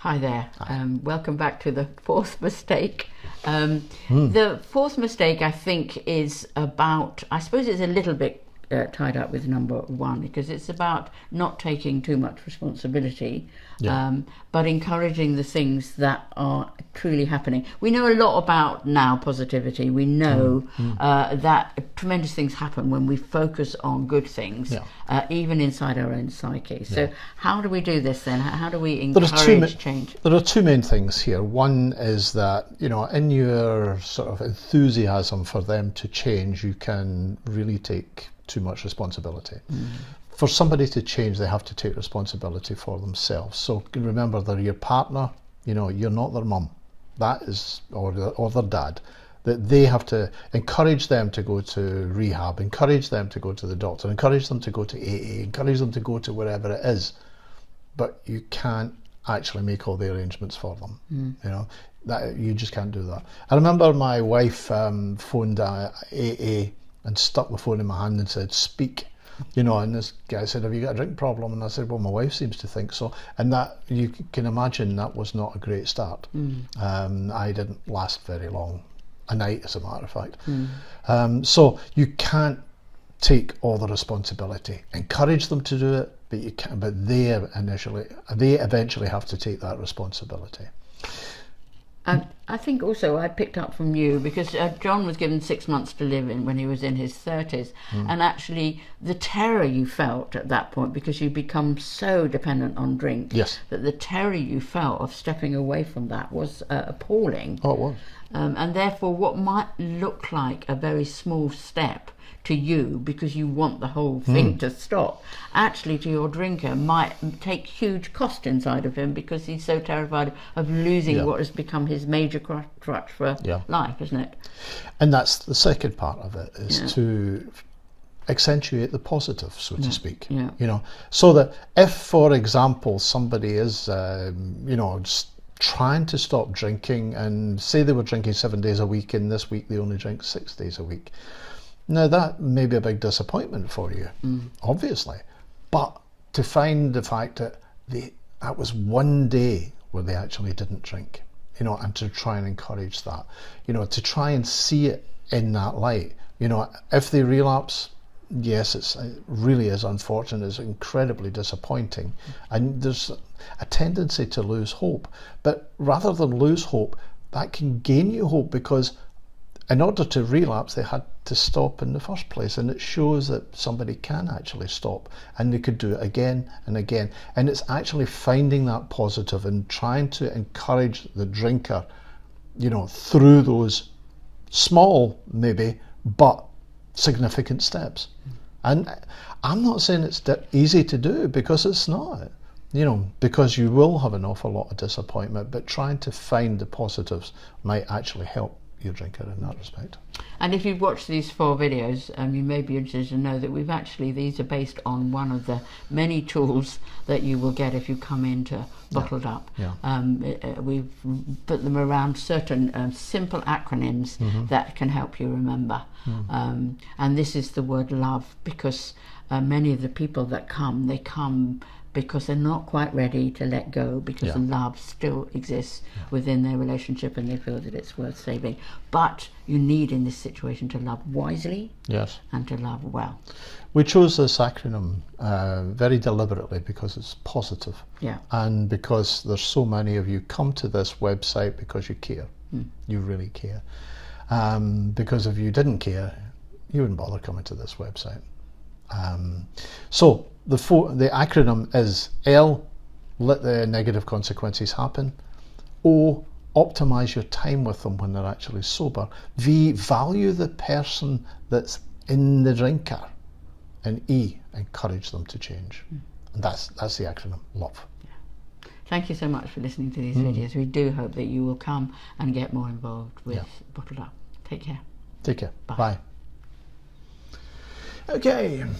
Hi there. Welcome back to the fourth mistake. The fourth mistake, I think, is about, I suppose it's a little bit tied up with number one, because it's about not taking too much responsibility, but encouraging the things that are truly happening. We know a lot about now positivity. We know that tremendous things happen when we focus on good things, even inside our own psyche. So how do we do this then? How do we encourage change? There are two main things here. One is that, you know, in your sort of enthusiasm for them to change, you can really take too much responsibility. For somebody to change, they have to take responsibility for themselves. So remember, they're your partner. You know, you're not their mum. That is, or their dad. That they have to encourage them to go to rehab, encourage them to go to the doctor, encourage them to go to AA, encourage them to go to wherever it is. But you can't actually make all the arrangements for them. You know, that you just can't do that. I remember my wife phoned AA and stuck the phone in my hand and said, "Speak." You know, and this guy said, "Have you got a drink problem?" And I said, "Well, my wife seems to think so." And that, you can imagine, that was not a great start. I didn't last very long, a night as a matter of fact. So you can't take all the responsibility. Encourage them to do it, but you can't. But they eventually have to take that responsibility. I think also I picked up from you, because John was given 6 months to live in when he was in his 30s, and actually the terror you felt at that point, because you become so dependent on drink, that the terror you felt of stepping away from that was appalling. Oh, it was. And therefore what might look like a very small step to you, because you want the whole thing to stop, actually to your drinker might take huge cost inside of him, because he's so terrified of losing what has become his major crutch for life, isn't it? And that's the second part of it, is to accentuate the positive, so to speak. You know, so that if, for example, somebody is you know, just trying to stop drinking, and say they were drinking 7 days a week, and this week they only drink 6 days a week. Now that may be a big disappointment for you, obviously, but to find the fact that that was 1 day where they actually didn't drink, you know, and to try and encourage that, you know, to try and see it in that light. You know, if they relapse, yes, it really is unfortunate, it's incredibly disappointing, and there's a tendency to lose hope. But rather than lose hope, that can gain you hope, because in order to relapse, they had to stop in the first place, and it shows that somebody can actually stop, and they could do it again and again. And it's actually finding that positive and trying to encourage the drinker, you know, through those small, maybe, but significant steps. And I'm not saying it's easy to do, because it's not, you know, because you will have an awful lot of disappointment, but trying to find the positives might actually help your drinker in that respect. And if you've watched these 4 videos, you may be interested to know that these are based on one of the many tools that you will get if you come into Bottled Up. We've put them around certain simple acronyms that can help you remember. And this is the word love, because many of the people that come, they come because they're not quite ready to let go, because love still exists within their relationship, and they feel that it's worth saving. But you need, in this situation, to love wisely and to love well. We chose this acronym very deliberately because it's positive, and because there's so many of you come to this website because you care. You really care. Because if you didn't care, you wouldn't bother coming to this website. So the acronym is L, let the negative consequences happen. O, optimize your time with them when they're actually sober. V, value the person that's in the drinker. And E, encourage them to change. And that's the acronym, love. Thank you so much for listening to these videos. We do hope that you will come and get more involved with Bottled Up. Take care. Take care. Bye. Bye. Okay.